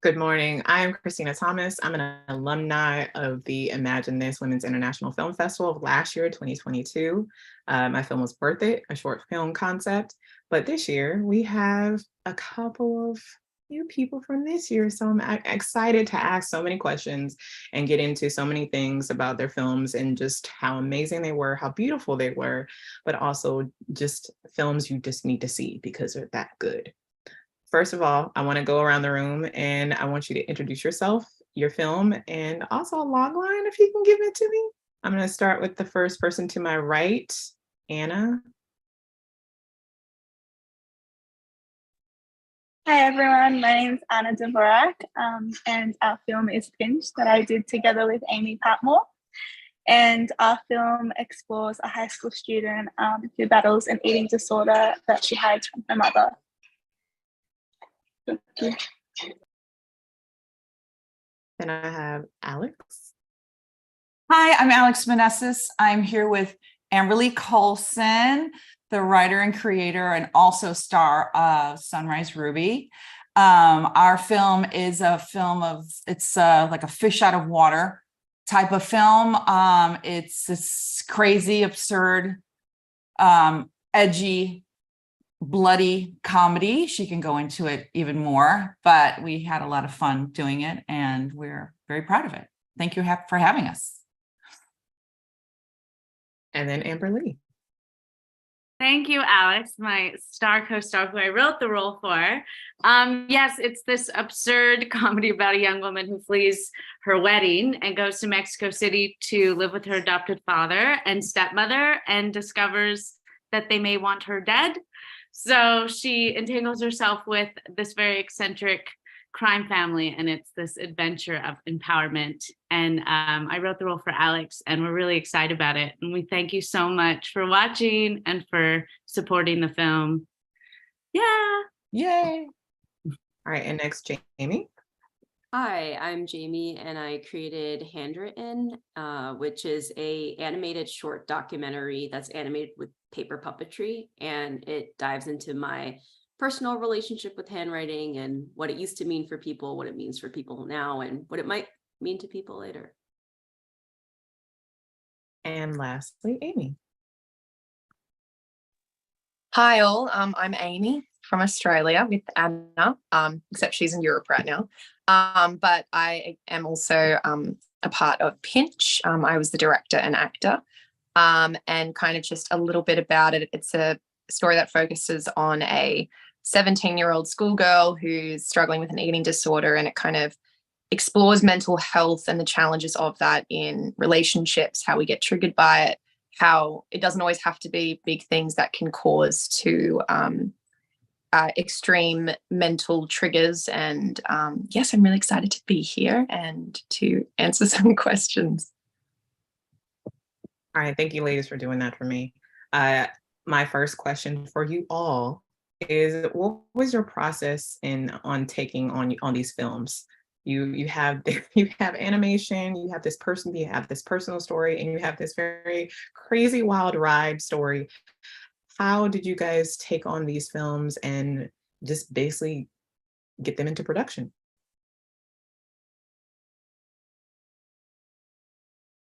Good morning. I'm Christina Thomas. I'm an alumni of the Imagine This Women's International Film Festival of last year, 2022. My film was Worth It, a short film concept. But this year we have a couple of new people from this year. So I'm excited to ask so many questions and get into so many things about their films and just how amazing they were, how beautiful they were, but also just films you just need to see because they're that good. First of all, I want to go around the room and I want you to introduce yourself, your film, and also a log line if you can give it to me. I'm going to start with the first person to my right, Anna. Hi everyone, my name is Anna Dvorak, and our film is Pinch that I did together with Amy Patmore. And our film explores a high school student who battles an eating disorder that she hides from her mother. Thank you. Then I have Alex. Hi, I'm Alex Manessis. I'm here with Amberly Colson, the writer and creator and also star of Sunrise Ruby. Our film is a film of, it's like a fish out of water type of film. It's this crazy, absurd, edgy, bloody comedy. She can go into it even more, but we had a lot of fun doing it and we're very proud of it. Thank you for having us. And then Amber Lee. Thank you, Alex, my star co-star who I wrote the role for. Yes, it's this absurd comedy about a young woman who flees her wedding and goes to Mexico City to live with her adopted father and stepmother and discovers that they may want her dead. So she entangles herself with this very eccentric crime family, and it's this adventure of empowerment. And I wrote the role for Alex, and we're really excited about it. And we thank you so much for watching and for supporting the film. Yeah. Yay. All right, and next, Jamie. Hi, I'm Jamie, and I created Handwritten, which is a animated short documentary that's animated with paper puppetry, and it dives into my personal relationship with handwriting and what it used to mean for people, what it means for people now, and what it might mean to people later. And lastly, Amy. Hi all, I'm Amy from Australia with Anna, except she's in Europe right now. But I am also a part of Pinch. I was the director and actor, and kind of just a little bit about it. It's a story that focuses on a 17-year-old schoolgirl who's struggling with an eating disorder, and it kind of explores mental health and the challenges of that in relationships, how we get triggered by it, how it doesn't always have to be big things that can cause to extreme mental triggers. And yes, I'm really excited to be here and to answer some questions. All right, thank you ladies for doing that for me. My first question for you all is, what was your process on taking on these films? You have animation, you have this person, you have this personal story, and you have this very crazy wild ride story. How did you guys take on these films and just basically get them into production?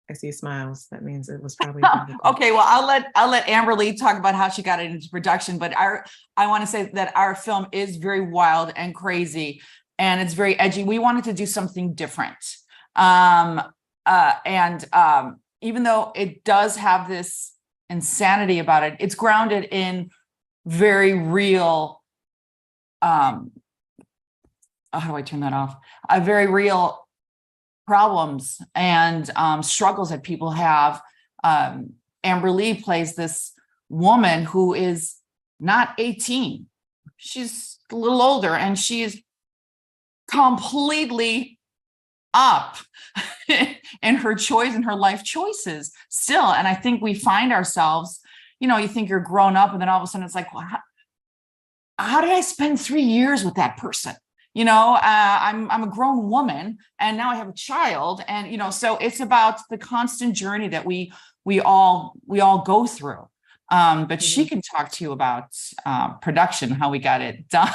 I see smiles. That means it was probably Okay, well, I'll let Amberly talk about how she got it into production, but I want to say that our film is very wild and crazy, and it's very edgy. We wanted to do something different, and even though it does have this insanity about it, it's grounded in very real. How do I turn that off? A very real problems and struggles that people have. Amber Lee plays this woman who is not 18. She's a little older, and she is completely up in her choice and her life choices still. And I think we find ourselves, you think you're grown up, and then all of a sudden it's like, well, how did I spend 3 years with that person? I'm a grown woman, and now I have a child, and so it's about the constant journey that we all go through. But she can talk to you about production, how we got it done.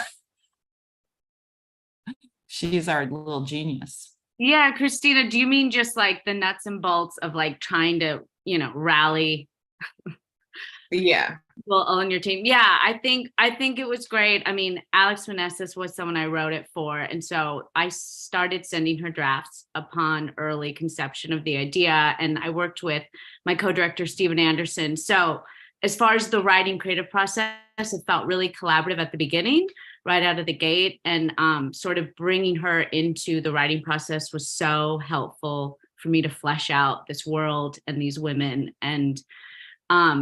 She's our little genius. Yeah, Christina, do you mean just like the nuts and bolts of like trying to, rally Yeah. people on your team? Yeah, I think it was great. I mean, Alex Manessis was someone I wrote it for. And so I started sending her drafts upon early conception of the idea. And I worked with my co-director, Steven Anderson. So as far as the writing creative process, it felt really collaborative at the beginning, right out of the gate. And sort of bringing her into the writing process was so helpful for me to flesh out this world and these women. And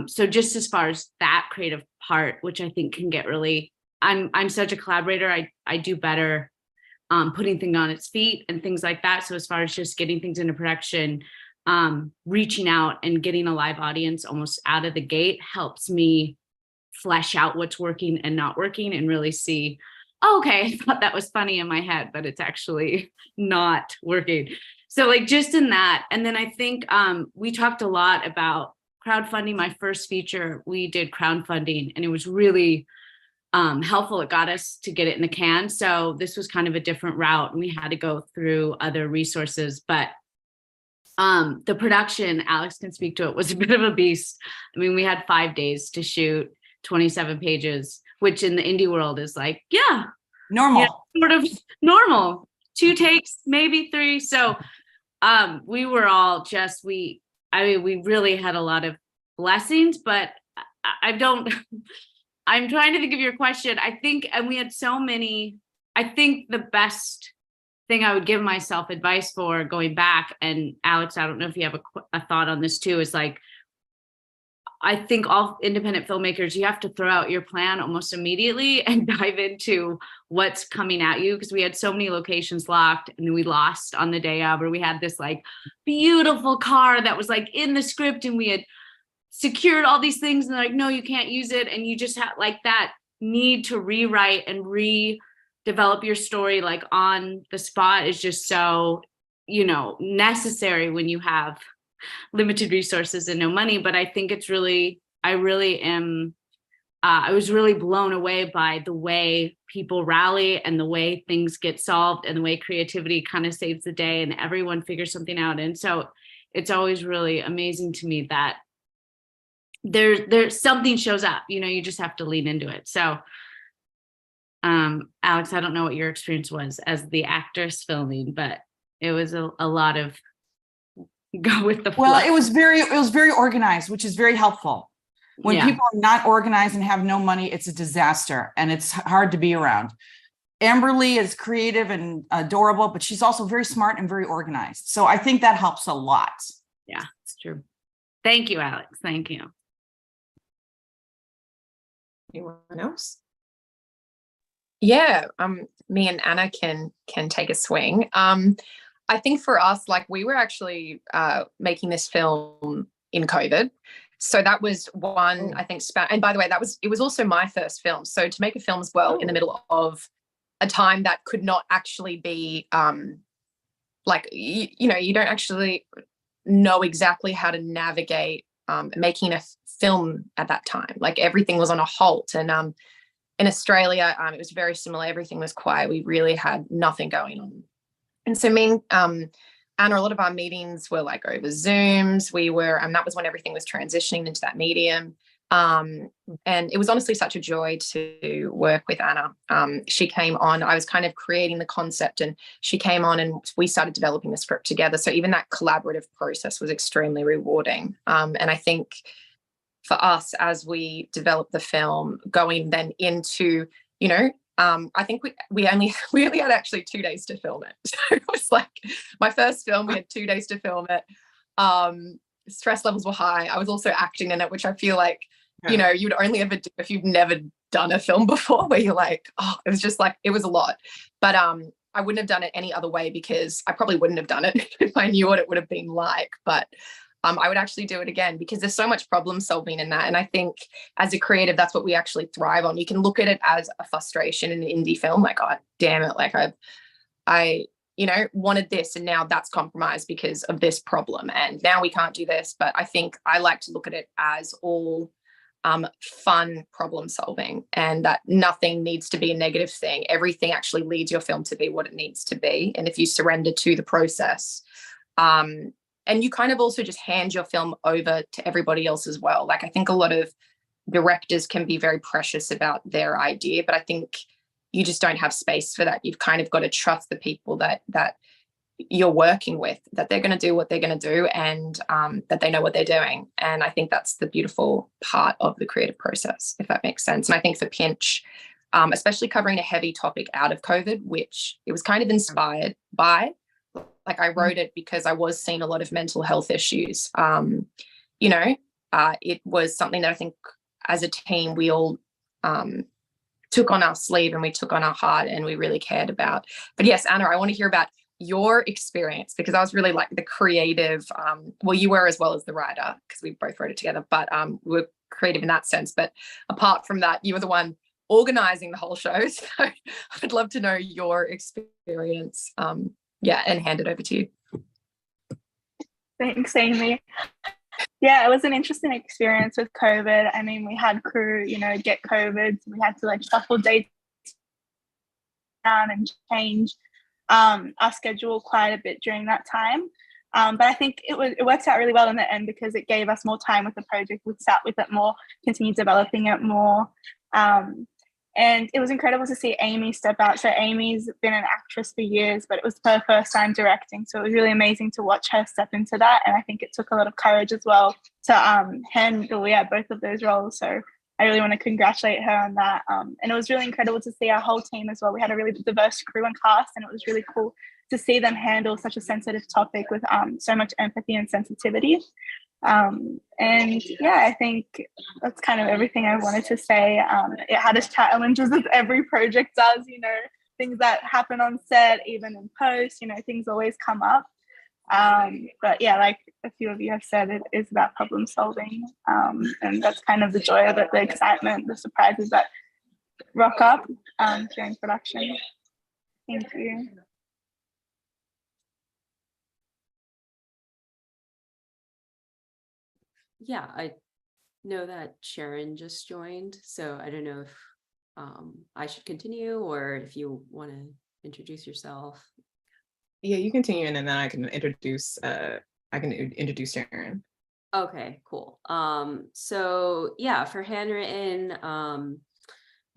so just as far as that creative part, which I think can get really, I'm such a collaborator. I do better putting things on its feet and things like that. So as far as just getting things into production, reaching out and getting a live audience almost out of the gate helps me flesh out what's working and not working and really see, oh, okay, I thought that was funny in my head, but it's actually not working. So like just in that. And then I think we talked a lot about crowdfunding. My first feature, we did crowdfunding and it was really helpful. It got us to get it in the can. So this was kind of a different route and we had to go through other resources, but the production, Alex can speak to it, was a bit of a beast. I mean, we had 5 days to shoot 27 pages, which in the indie world is like, yeah, Normal. sort of normal. 2 takes, maybe 3. So we were all just, we really had a lot of blessings, but I'm trying to think of your question. I think, and we had so many, I think the best thing I would give myself advice for going back, and Alex, I don't know if you have a thought on this too, is like, I think all independent filmmakers, you have to throw out your plan almost immediately and dive into what's coming at you. Because we had so many locations locked and we lost on the day of, or we had this like beautiful car that was like in the script and we had secured all these things and they're like, no, you can't use it. And you just have like that need to rewrite and redevelop your story like on the spot is just so, necessary when you have limited resources and no money. But I think it's really, I was really blown away by the way people rally and the way things get solved and the way creativity kind of saves the day and everyone figures something out. And so it's always really amazing to me that there's something shows up, you just have to lean into it. So Alex, I don't know what your experience was as the actress filming, but it was a lot of go with the flow. Well, it was very organized, which is very helpful. When people are not organized and have no money, it's a disaster and it's hard to be around. Amberly is creative and adorable, but she's also very smart and very organized. So I think that helps a lot. Yeah, it's true. Thank you, Alex. Thank you. Anyone else? Yeah, me and Anna can take a swing. I think for us, like we were actually making this film in COVID. So that was one, I think, and by the way, it was also my first film. So to make a film as well in the middle of a time that could not actually be like, you don't actually know exactly how to navigate making a film at that time. Like everything was on a halt. And in Australia, it was very similar. Everything was quiet. We really had nothing going on. And so me and Anna, a lot of our meetings were like over Zooms. And that was when everything was transitioning into that medium. And it was honestly such a joy to work with Anna. She came on, I was kind of creating the concept and she came on and we started developing the script together. So even that collaborative process was extremely rewarding. And I think for us, as we developed the film, going then into, I think we only had actually 2 days to film it. So it was like my first film, we had 2 days to film it. Stress levels were high. I was also acting in it, which I feel like, you'd only ever do if you've never done a film before, where you're like, oh, it was just like, it was a lot. But I wouldn't have done it any other way because I probably wouldn't have done it if I knew what it would have been like. But I would actually do it again because there's so much problem solving in that. And I think as a creative, that's what we actually thrive on. You can look at it as a frustration in an indie film, like, oh, damn it. Like I wanted this and now that's compromised because of this problem. And now we can't do this. But I think I like to look at it as all fun problem solving, and that nothing needs to be a negative thing. Everything actually leads your film to be what it needs to be. And if you surrender to the process, and you kind of also just hand your film over to everybody else as well. Like, I think a lot of directors can be very precious about their idea, but I think you just don't have space for that. You've kind of got to trust the people that you're working with, that they're going to do what they're going to do, and that they know what they're doing. And I think that's the beautiful part of the creative process, if that makes sense. And I think for Pinch, especially covering a heavy topic out of COVID, which it was kind of inspired by, like, I wrote it because I was seeing a lot of mental health issues. It was something that I think as a team, we all took on our sleeve and we took on our heart and we really cared about. But yes, Anna, I want to hear about your experience, because I was really like the creative, you were as well as the writer, because we both wrote it together, but we were creative in that sense. But apart from that, you were the one organizing the whole show. So I'd love to know your experience. And hand it over to you. Thanks, Amy. Yeah, it was an interesting experience with COVID. I mean, we had crew, get COVID. So we had to like shuffle dates down and change our schedule quite a bit during that time. But I think it worked out really well in the end, because it gave us more time with the project. We sat with it more, continued developing it more. And it was incredible to see Amy step out. So Amy's been an actress for years, but it was her first time directing. So it was really amazing to watch her step into that. And I think it took a lot of courage as well to handle both of those roles. So I really want to congratulate her on that. And it was really incredible to see our whole team as well. We had a really diverse crew and cast, and it was really cool to see them handle such a sensitive topic with so much empathy and sensitivity. I think that's kind of everything I wanted to say. It had its challenges, as every project does, things that happen on set, even in post, things always come up. But yeah, like a few of you have said, it is about problem solving. And that's kind of the joy of it, the excitement, the surprises that rock up during production. Thank you. Yeah, I know that Sharon just joined, so I don't know if I should continue or if you want to introduce yourself. Yeah, you continue, and then I can introduce Sharon. Okay, cool. So yeah, for Handwritten,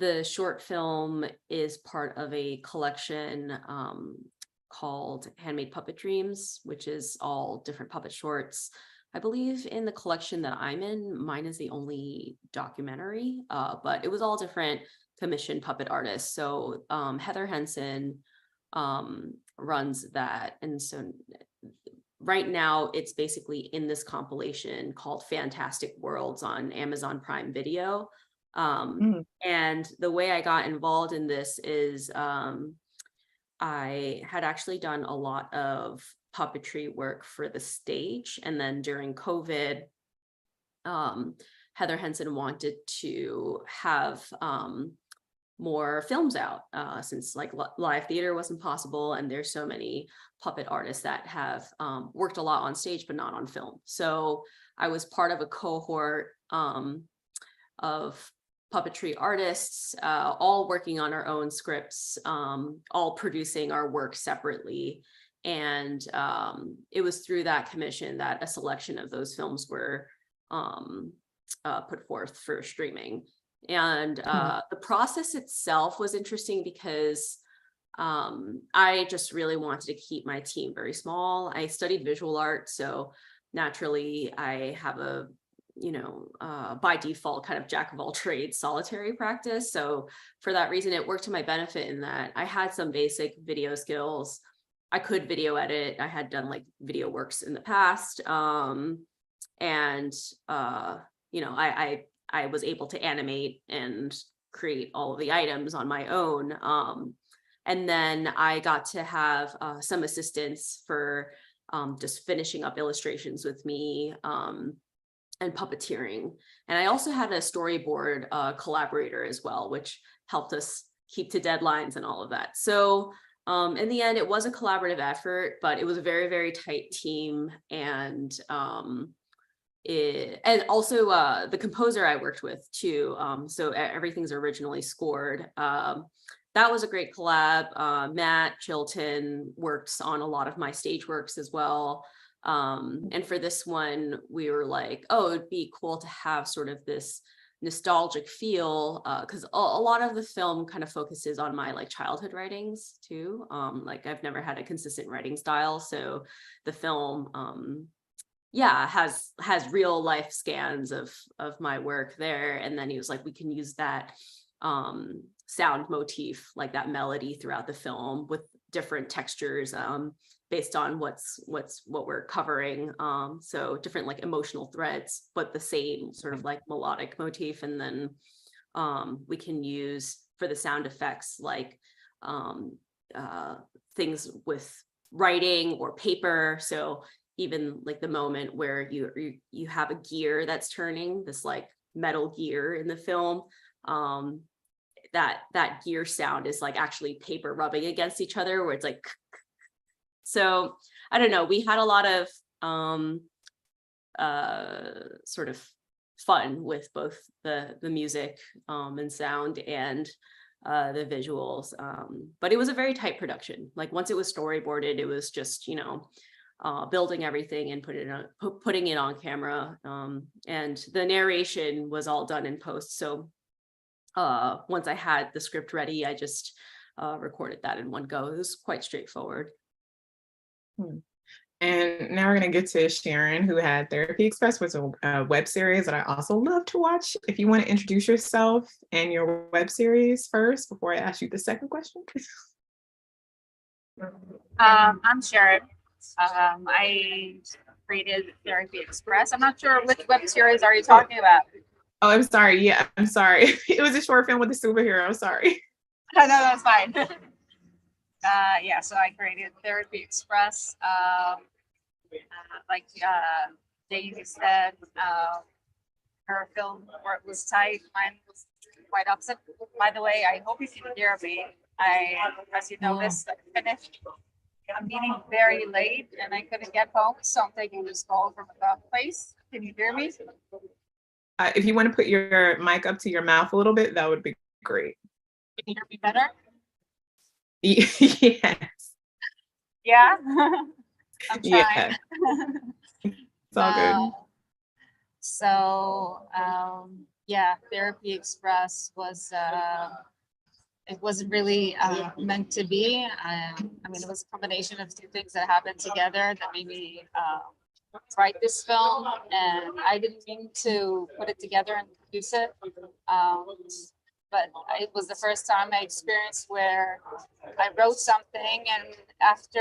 the short film is part of a collection called Handmade Puppet Dreams, which is all different puppet shorts. I believe in the collection that I'm in, mine is the only documentary, but it was all different commissioned puppet artists. So Heather Henson runs that. And so right now it's basically in this compilation called Fantastic Worlds on Amazon Prime Video. And the way I got involved in this is I had actually done a lot of puppetry work for the stage, and then during COVID, Heather Henson wanted to have more films out since like live theater wasn't possible, and there's so many puppet artists that have worked a lot on stage but not on film. So I was part of a cohort of puppetry artists, all working on our own scripts, all producing our work separately. And it was through that commission that a selection of those films were put forth for streaming. And the process itself was interesting because I just really wanted to keep my team very small. I studied visual art, so naturally I have a by default kind of jack of all trades solitary practice. So for that reason, it worked to my benefit in that I had some basic video skills. I could video edit. I had done like video works in the past. I was able to animate and create all of the items on my own. And then I got to have some assistance for just finishing up illustrations with me and puppeteering. And I also had a storyboard collaborator as well, which helped us keep to deadlines and all of that. So in the end, it was a collaborative effort, but it was a very, very tight team. And and also the composer I worked with too. So everything's originally scored. That was a great collab. Matt Chilton works on a lot of my stage works as well. And for this one, we were like, oh, it'd be cool to have sort of this nostalgic feel, because a lot of the film kind of focuses on my like childhood writings too. Like I've never had a consistent writing style, so the film yeah, has real life scans of my work there. And then he was like, we can use that sound motif, like that melody throughout the film with different textures based on what we're covering. So different like emotional threads, but the same sort of like melodic motif. And then we can use for the sound effects like things with writing or paper. So even like the moment where you have a gear that's turning, this like metal gear in the film, that gear sound is like actually paper rubbing against each other, where it's like, so I don't know, we had a lot of sort of fun with both the music and sound and the visuals, but it was a very tight production. Like once it was storyboarded, it was just, you know, building everything and putting it on camera, and the narration was all done in post. So once I had the script ready, I just recorded that in one go. It was quite straightforward. And now we're going to get to Sharon, who had Therapy Express, which is a web series that I also love to watch. If you want to introduce yourself and your web series first before I ask you the second question. I'm Sharon. I created Therapy Express. I'm not sure which web series are you talking about. Oh, I'm sorry. Yeah, I'm sorry. It was a short film with a superhero. Sorry. No, that's fine. Yeah, so I created Therapy Express. Like Daisy said, her film work was tight. Mine was quite upset. By the way, I hope you can hear me. As you noticed, I finished a meeting very late and I couldn't get home, so I'm taking this call from a place. Can you hear me? If you want to put your mic up to your mouth a little bit, that would be great. Can you hear me better? Yes. Yeah. I'm trying. Yeah. It's all good. So yeah, Therapy Express was it wasn't really meant to be. I mean, it was a combination of two things that happened together that made me write this film, and I didn't mean to put it together and produce it. But it was the first time I experienced where I wrote something, and after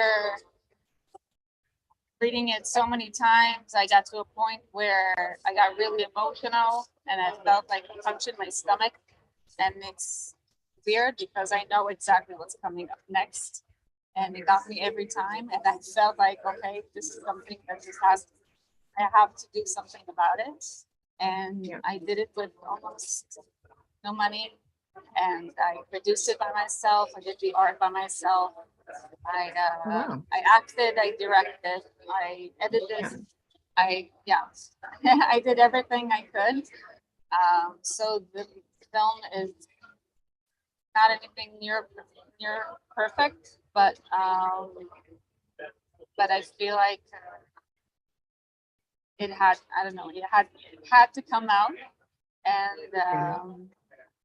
reading it so many times, I got to a point where I got really emotional and I felt like a punch in my stomach. And it's weird because I know exactly what's coming up next. And it got me every time. And I felt like, okay, this is something that I have to do something about it. And I did it with almost no money. And I produced it by myself. I did the art by myself. I acted, I directed, I edited, I did everything I could. So the film is not anything near perfect, but I feel like it had to come out, and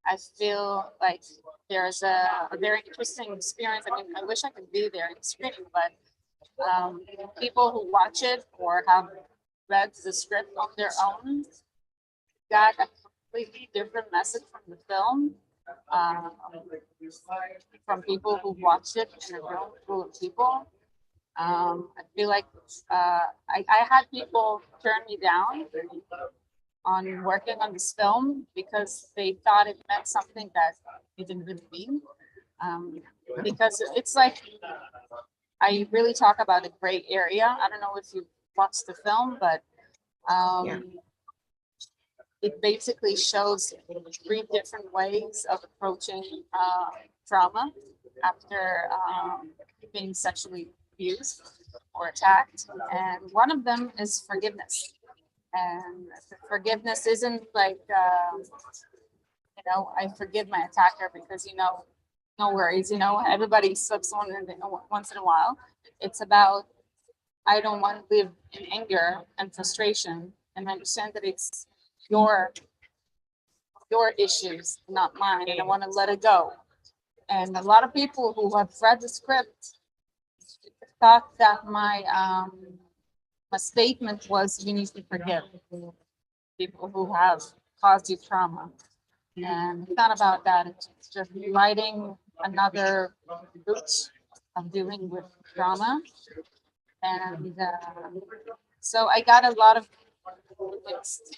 I feel like there's a very interesting experience. I mean, I wish I could be there in the screening, but people who watch it or have read the script on their own got a completely different message from the film. From people who watched it in a room full of people. I feel like I had people turn me down on working on this film because they thought it meant something that it didn't really mean. Because it's like, I really talk about a gray area. I don't know if you watched the film, but it basically shows 3 different ways of approaching trauma after being sexually abused or attacked. And one of them is forgiveness. And forgiveness isn't like, I forgive my attacker because, no worries, everybody slips once in a while. It's about, I don't want to live in anger and frustration, and I understand that it's your issues, not mine, and I want to let it go. And a lot of people who have read the script thought that my statement was, you need to forgive people who have caused you trauma. And it's not about that. It's just writing another route of dealing with trauma. And so I got a lot of mixed,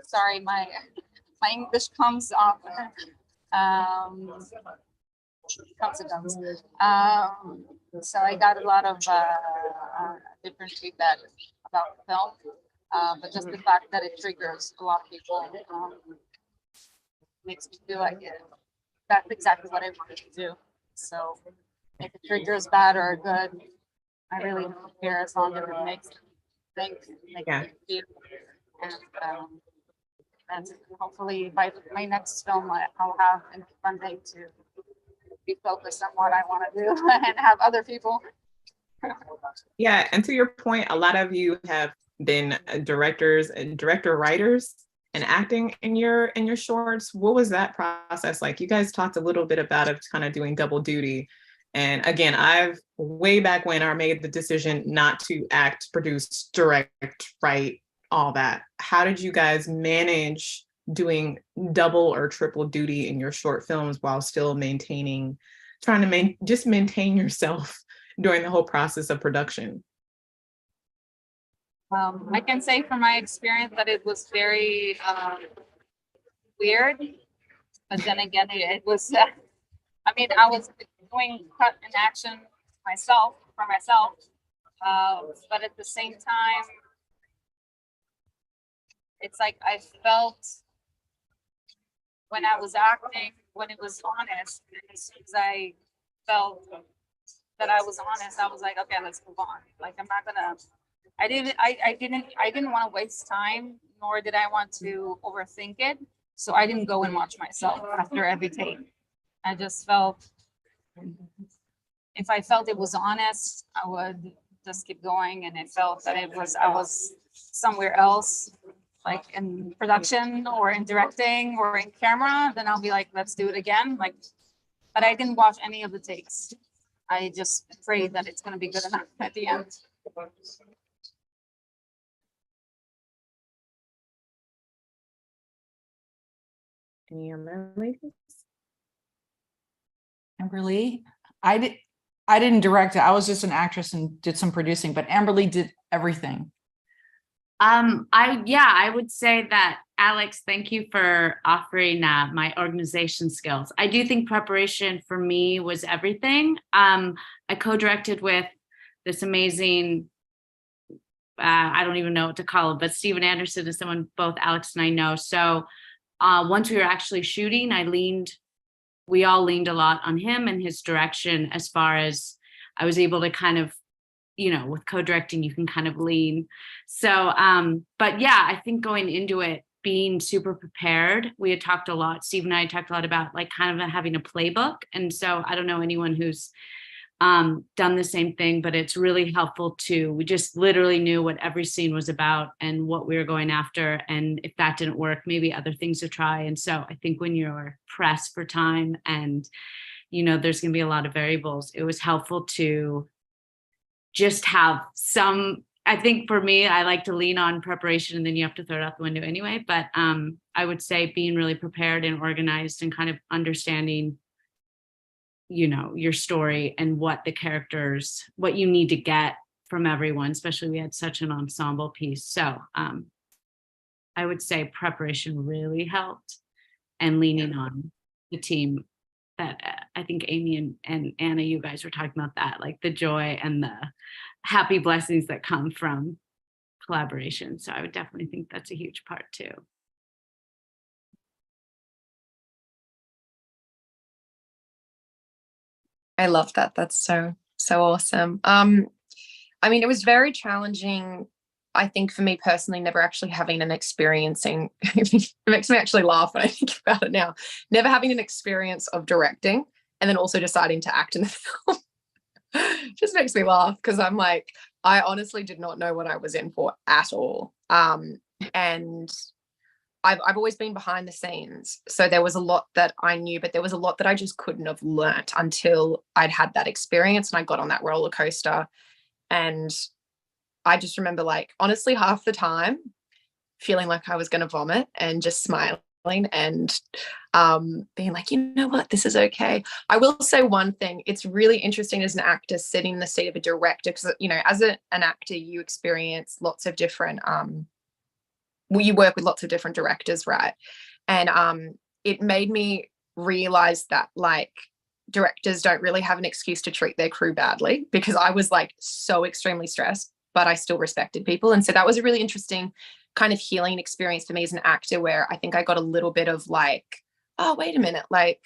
sorry, my English comes off. Comes and goes. So I got a lot of different feedback about the film, but just the fact that it triggers a lot of people makes me feel like that's exactly what I wanted to do. So if it triggers bad or good, I really don't care as long as it makes me feel. And hopefully by my next film, I'll have enough funding to be focused on what I want to do and have other people. Yeah, and to your point, a lot of you have been directors and director writers and acting in your shorts. What was that process like? You guys talked a little bit about it, kind of doing double duty. And again, I've way back when I made the decision not to act, produce, direct, write, all that. How did you guys manage doing double or triple duty in your short films while still trying to maintain yourself during the whole process of production? I can say from my experience that it was very weird, but then again, it was, I was doing cut and action for myself, but at the same time, it's like I felt when I was acting, when it was honest, and as soon as I felt that I was honest, I was like, okay, let's move on. Like, I'm not gonna, I didn't want to waste time, nor did I want to overthink it. So I didn't go and watch myself after every take. I just felt, if I felt it was honest, I would just keep going. And it felt that I was somewhere else, like in production or in directing or in camera, then I'll be like, let's do it again. Like, but I didn't watch any of the takes. I just prayed that it's going to be good enough at the end. Any other ladies? Amberly, I didn't direct it. I was just an actress and did some producing, but Amberly did everything. I would say that, Alex, thank you for offering my organization skills. I do think preparation for me was everything. I co-directed with this amazing, I don't even know what to call him, but Steven Anderson is someone both Alex and I know. So once we were actually shooting, we all leaned a lot on him and his direction, as far as I was able to kind of, with co-directing, you can kind of lean. So, but yeah, I think going into it, being super prepared, we had talked a lot, Steve and I talked a lot about like kind of having a playbook. And so I don't know anyone who's done the same thing, but it's really helpful we just literally knew what every scene was about and what we were going after. And if that didn't work, maybe other things to try. And so I think when you're pressed for time and, there's going to be a lot of variables, it was helpful to just have some. I think for me, I like to lean on preparation and then you have to throw it out the window anyway. But I would say being really prepared and organized and kind of understanding, your story and what you need to get from everyone, especially we had such an ensemble piece. So I would say preparation really helped, and leaning on the team that I think Amy and Anna, you guys were talking about that, like the joy and the happy blessings that come from collaboration. So I would definitely think that's a huge part too. I love that. That's so awesome. I mean, it was very challenging. I think for me personally, never actually having an experiencing, it makes me actually laugh when I think about it now. Never having an experience of directing and then also deciding to act in the film just makes me laugh because I'm like, I honestly did not know what I was in for at all. And I've always been behind the scenes. So there was a lot that I knew, but there was a lot that I just couldn't have learnt until I'd had that experience and I got on that roller coaster. And I just remember, like, honestly, half the time feeling like I was going to vomit and just smiling and being like, you know what, this is okay. I will say one thing. It's really interesting as an actor sitting in the seat of a director because, you know, as an actor, you experience lots of different you work with lots of different directors, right? And it made me realize that, like, directors don't really have an excuse to treat their crew badly because I was like so extremely stressed, but I still respected people. And so that was a really interesting kind of healing experience for me as an actor where I think I got a little bit of like, oh, wait a minute, like,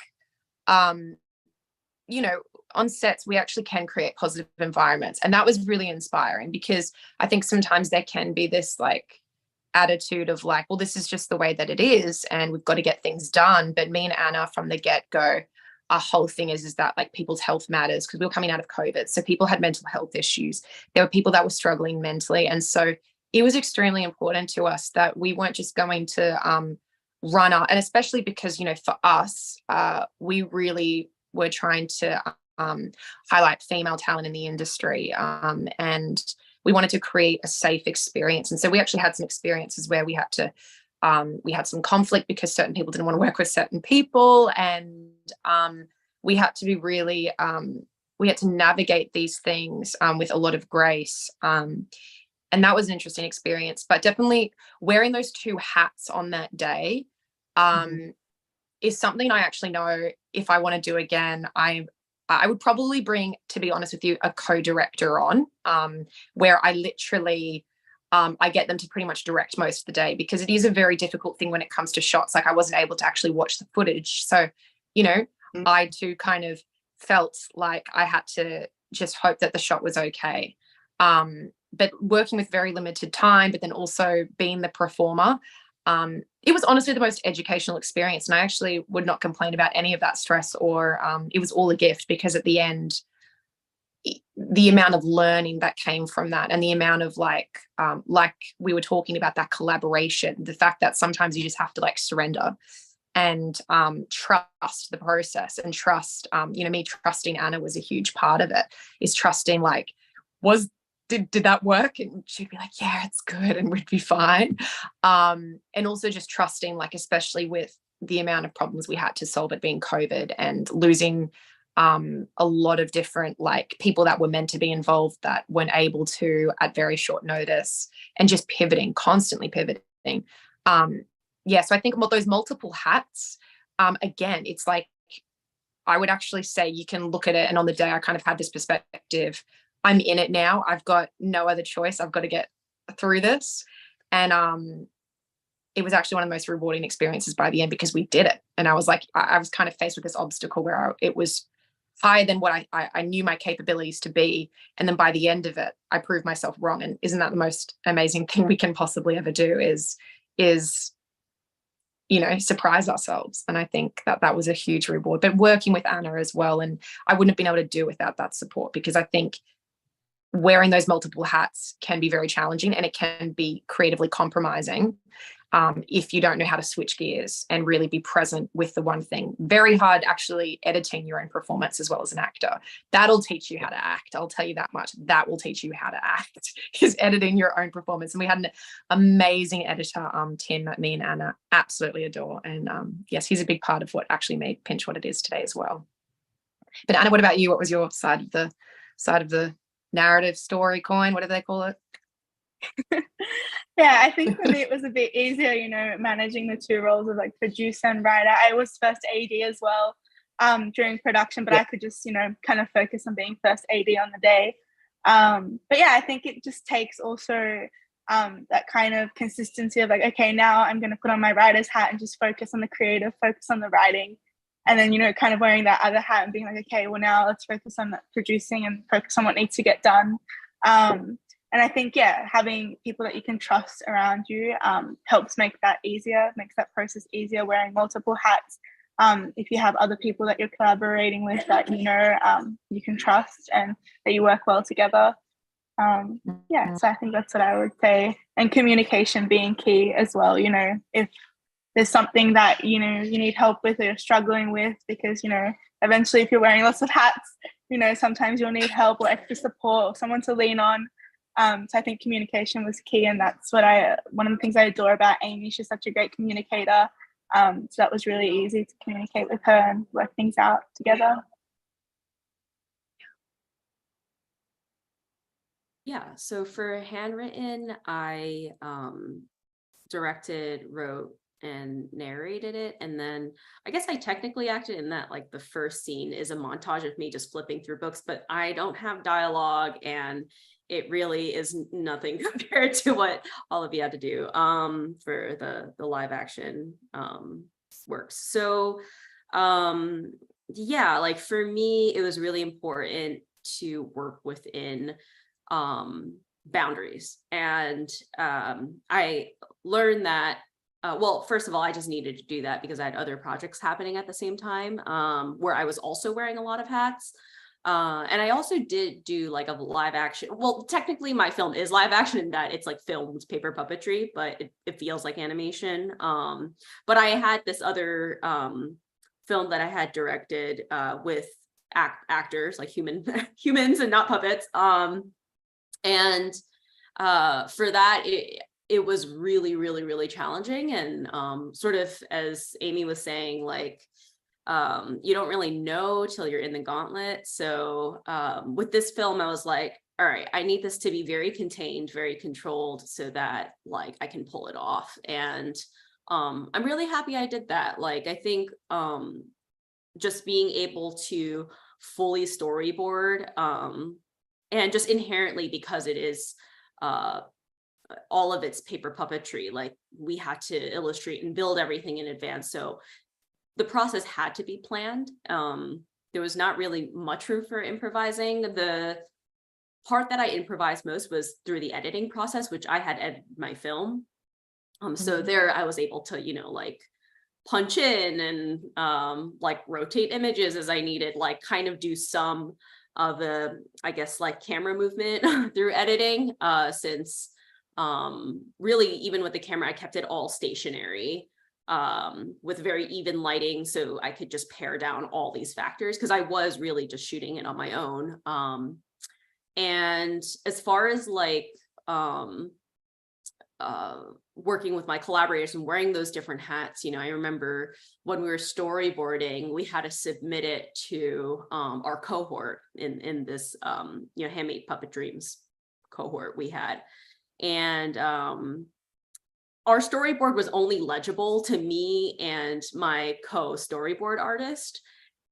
you know, on sets, we actually can create positive environments. And that was really inspiring because I think sometimes there can be this like attitude of like, well, this is just the way that it is and we've got to get things done. But me and Anna from the get-go, our whole thing is that like people's health matters because we were coming out of COVID. So people had mental health issues. There were people that were struggling mentally. And so it was extremely important to us that we weren't just going to run out. And especially because, you know, for us, we really were trying to highlight female talent in the industry. And we wanted to create a safe experience. And so we actually had some experiences where we had some conflict because certain people didn't want to work with certain people. And we had to be really, we had to navigate these things with a lot of grace. And that was an interesting experience, but definitely wearing those two hats on that day is something I actually know if I want to do again, I would probably bring, to be honest with you, a co-director on where I literally, I get them to pretty much direct most of the day because it is a very difficult thing when it comes to shots. Like I wasn't able to actually watch the footage. So, you know, I too kind of felt like I had to just hope that the shot was okay. But working with very limited time, but then also being the performer, it was honestly the most educational experience. And I actually would not complain about any of that stress or it was all a gift because at the end, the amount of learning that came from that and the amount of like we were talking about that collaboration, the fact that sometimes you just have to like surrender and trust the process and trust, you know, me trusting Anna was a huge part of it, is trusting like, did that work? And she'd be like, yeah, it's good. And we'd be fine. And also just trusting, like, especially with the amount of problems we had to solve it being COVID and losing a lot of different like people that were meant to be involved that weren't able to at very short notice and just constantly pivoting. Yeah. So I think about those multiple hats, again, it's like, I would actually say you can look at it. And on the day I kind of had this perspective, I'm in it now. I've got no other choice. I've got to get through this. And it was actually one of the most rewarding experiences by the end because we did it. And I was like, I was kind of faced with this obstacle where it was higher than what I knew my capabilities to be. And then by the end of it, I proved myself wrong. And isn't that the most amazing thing we can possibly ever do is, you know, surprise ourselves. And I think that was a huge reward, but working with Anna as well. And I wouldn't have been able to do without that support because I think wearing those multiple hats can be very challenging and it can be creatively compromising if you don't know how to switch gears and really be present with the one thing. Very hard actually editing your own performance as well as an actor. That'll teach you how to act. I'll tell you that much. That will teach you how to act is editing your own performance. And we had an amazing editor, Tim, that me and Anna absolutely adore. And yes, he's a big part of what actually made Pinch what it is today as well. But Anna, what about you? What was your side of the narrative story coin? What do they call it? Yeah, I think for me it was a bit easier, you know, managing the two roles of like producer and writer. I was first AD as well during production, but I could just, you know, kind of focus on being first AD on the day. But yeah, I think it just takes also that kind of consistency of like, okay, now I'm going to put on my writer's hat and just focus on the creative, focus on the writing. And then, you know, kind of wearing that other hat and being like, okay, well, now let's focus on that producing and focus on what needs to get done. And I think, yeah, having people that you can trust around you helps make that easier, makes that process easier, wearing multiple hats. If you have other people that you're collaborating with that you can trust and that you work well together. Yeah, so I think that's what I would say. And communication being key as well. If there's something that you need help with or you're struggling with, because eventually if you're wearing lots of hats, sometimes you'll need help or extra support or someone to lean on. So I think communication was key, and that's one of the things I adore about Amy. She's such a great communicator. So that was really easy to communicate with her and work things out together. Yeah, so for Handwritten, I directed, wrote, and narrated it. And then I guess I technically acted in that, like the first scene is a montage of me just flipping through books, but I don't have dialogue, and it really is nothing compared to what all of you had to do for the live action works. So yeah, like for me, it was really important to work within boundaries. And I learned that, well, first of all, I just needed to do that because I had other projects happening at the same time where I was also wearing a lot of hats. And I also did do like a live action. Well, technically my film is live action in that it's like filmed paper puppetry, but it feels like animation. But I had this other film that I had directed with actors, like humans and not puppets. And for that, it was really, really, really challenging. And sort of as Amy was saying, like, you don't really know till you're in the gauntlet. So with this film, I was like, all right, I need this to be very contained, very controlled so that like I can pull it off. And I'm really happy I did that. Like, I think just being able to fully storyboard and just inherently, because it is all of its paper puppetry, like we had to illustrate and build everything in advance. So the process had to be planned. There was not really much room for improvising. The part that I improvised most was through the editing process, which I had edited my film. So there I was able to, like punch in and like rotate images as I needed, like kind of do some of the, I guess, like camera movement through editing, since really even with the camera, I kept it all stationary with very even lighting. So I could just pare down all these factors because I was really just shooting it on my own. And as far as like working with my collaborators and wearing those different hats, I remember when we were storyboarding, we had to submit it to our cohort in this Handmade Puppet Dreams cohort we had. And our storyboard was only legible to me and my co-storyboard artist.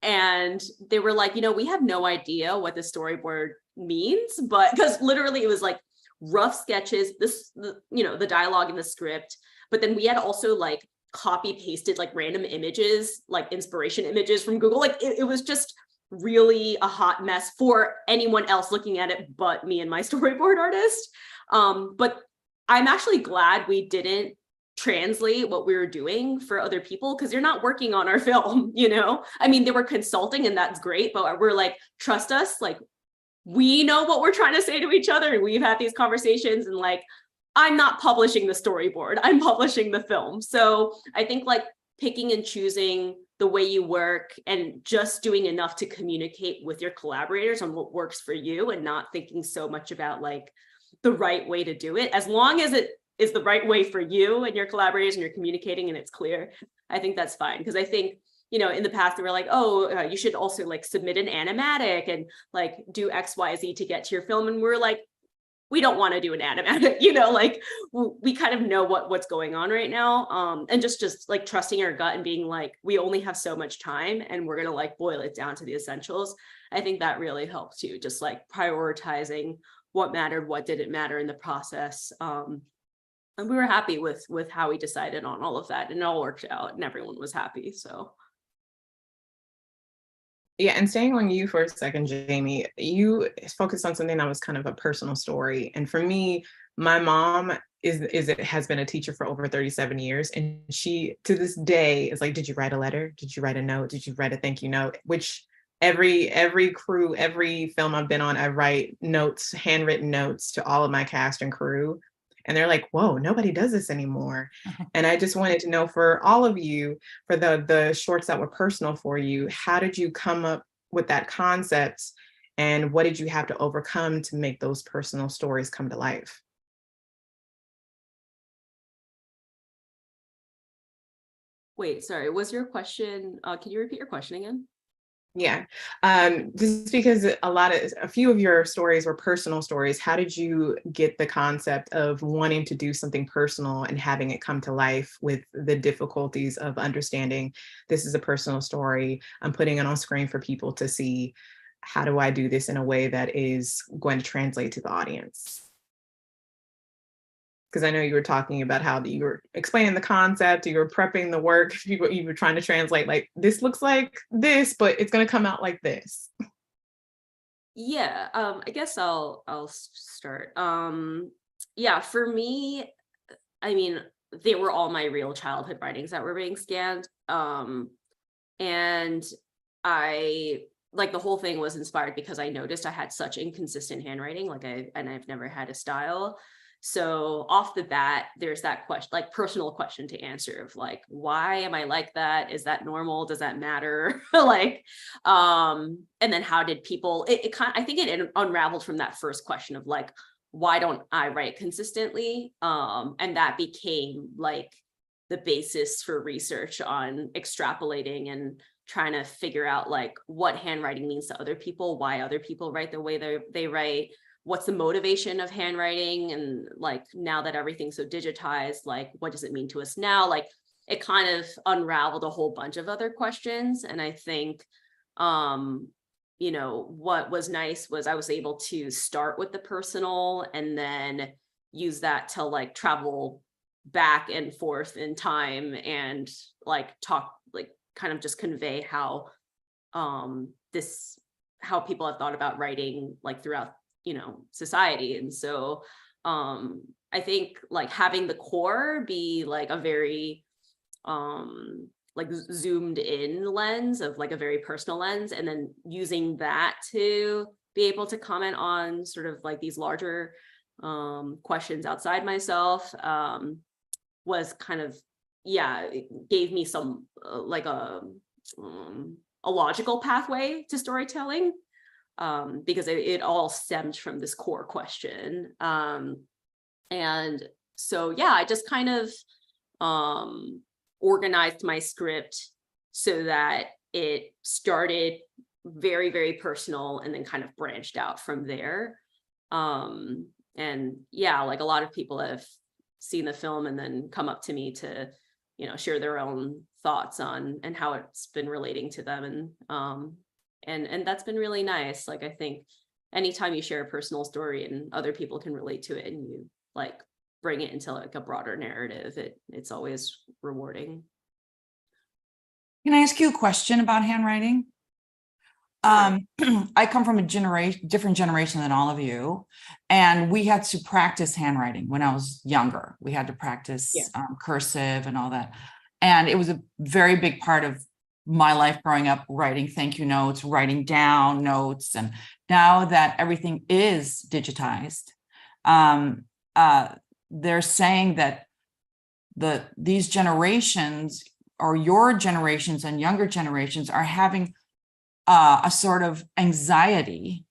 And they were like, we have no idea what the storyboard means, but because literally it was like rough sketches, the dialogue in the script, but then we had also like copy pasted like random images, like inspiration images from Google. Like it was just really a hot mess for anyone else looking at it but me and my storyboard artist. But I'm actually glad we didn't translate what we were doing for other people, because you're not working on our film, I mean, they were consulting and that's great, but we're like, trust us, like we know what we're trying to say to each other. And we've had these conversations, and like, I'm not publishing the storyboard, I'm publishing the film. So I think like picking and choosing the way you work and just doing enough to communicate with your collaborators on what works for you, and not thinking so much about like the right way to do it, as long as it is the right way for you and your collaborators and you're communicating and it's clear, I think that's fine. Because I think, in the past they were like, oh, you should also like submit an animatic and like do XYZ to get to your film. And we're like, we don't want to do an animatic, like we kind of know what's going on right now. And just like trusting our gut and being like, we only have so much time and we're going to like boil it down to the essentials. I think that really helps too, just like prioritizing what mattered, what didn't matter in the process. And we were happy with how we decided on all of that, and it all worked out and everyone was happy. So Yeah, and staying on you for a second, Jamie, you focused on something that was kind of a personal story. And for me, my mom has been a teacher for over 37 years. And she to this day is like, did you write a letter? Did you write a note? Did you write a thank you note? Which every crew, every film I've been on, I write notes, handwritten notes to all of my cast and crew. And they're like, whoa, nobody does this anymore. And I just wanted to know for all of you, for the shorts that were personal for you, how did you come up with that concept, and what did you have to overcome to make those personal stories come to life? Wait, sorry, was your question, can you repeat your question again? Yeah, just because a few of your stories were personal stories. How did you get the concept of wanting to do something personal and having it come to life with the difficulties of understanding this is a personal story, I'm putting it on screen for people to see? How do I do this in a way that is going to translate to the audience? Because I know you were talking about how you were explaining the concept, you were prepping the work, you were trying to translate, like, this looks like this, but it's going to come out like this. Yeah, I guess I'll start. Yeah, for me, I mean, they were all my real childhood writings that were being scanned. And I like the whole thing was inspired because I noticed I had such inconsistent handwriting, I've never had a style. So off the bat, there's that question, like personal question to answer of like, why am I like that? Is that normal? Does that matter? And then how did people, I think it unraveled from that first question of like, why don't I write consistently? And that became like the basis for research on extrapolating and trying to figure out like what handwriting means to other people, why other people write the way they write, what's the motivation of handwriting, and like now that everything's so digitized, like what does it mean to us now? Like it kind of unraveled a whole bunch of other questions. And I think what was nice was I was able to start with the personal and then use that to like travel back and forth in time and like talk, like kind of just convey how how people have thought about writing like throughout society. And so I think like having the core be like a very like zoomed in lens of like a very personal lens, and then using that to be able to comment on sort of like these larger questions outside myself was kind of, it gave me some like a logical pathway to storytelling, because it all stemmed from this core question. And so, I just kind of organized my script so that it started very, very personal and then kind of branched out from there. And like a lot of people have seen the film and then come up to me to, share their own thoughts on and how it's been relating to them. And that's been really nice. Like, I think anytime you share a personal story and other people can relate to it and you like bring it into like a broader narrative, it's always rewarding. Can I ask you a question about handwriting? I come from a different generation than all of you, and we had to practice handwriting when I was younger. We had to practice cursive and all that. And it was a very big part of my life growing up, writing thank you notes, writing down notes. And now that everything is digitized, they're saying that these generations, or your generations and younger generations, are having a sort of anxiety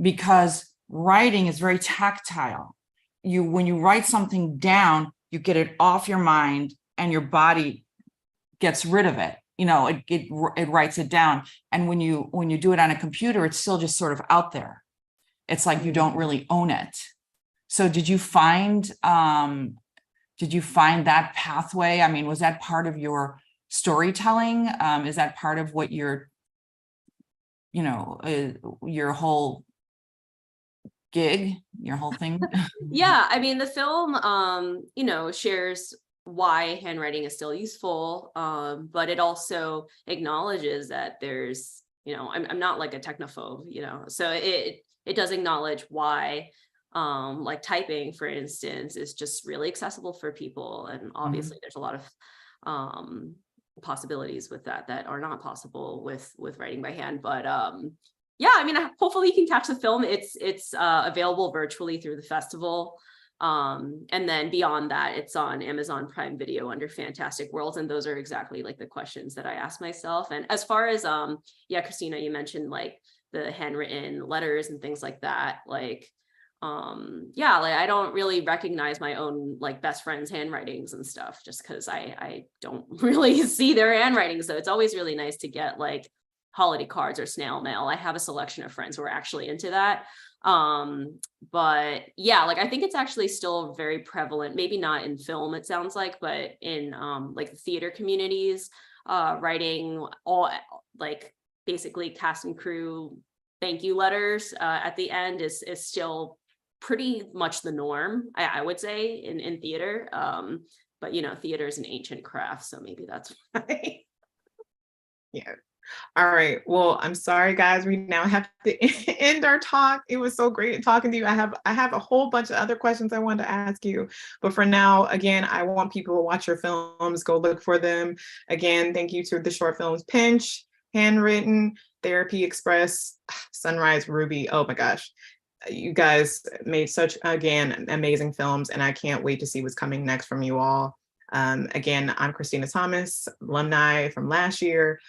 because writing is very tactile. When you write something down, you get it off your mind and your body gets rid of it. It writes it down. And when you do it on a computer, it's still just sort of out there. It's like you don't really own it. So did you find that pathway? I mean, was that part of your storytelling? Is that part of what your whole gig, your whole thing? I mean, the film, shares why handwriting is still useful, but it also acknowledges that there's you know, I'm not like a technophobe, you know, so it does acknowledge why like typing, for instance, is just really accessible for people. And obviously there's a lot of possibilities with that are not possible with writing by hand. But yeah, I mean, hopefully you can catch the film. It's available virtually through the festival. And then beyond that, it's on Amazon Prime Video under Fantastic Worlds. And those are exactly like the questions that I asked myself. And as far as, yeah, Christina, you mentioned like the handwritten letters and things like that. Like, yeah, like I don't really recognize my own like best friend's handwritings and stuff just because I don't really see their handwriting. So it's always really nice to get like holiday cards or snail mail. I have a selection of friends who are actually into that. But yeah, like I think it's actually still very prevalent, maybe not in film, it sounds like, but in like the theater communities, writing all like basically cast and crew thank you letters at the end is still pretty much the norm, I would say, in theater. But you know, theater is an ancient craft, so maybe that's why. Yeah. All right. Well, I'm sorry, guys. We now have to end our talk. It was so great talking to you. I have a whole bunch of other questions I wanted to ask you, but for now, again, I want people to watch your films. Go look for them. Again, thank you to the short films Pinch, Handwritten, Therapy Express, Sunrise, Ruby. Oh my gosh. You guys made such, again, amazing films, and I can't wait to see what's coming next from you all. Again, I'm Christina Thomas, alumni from last year.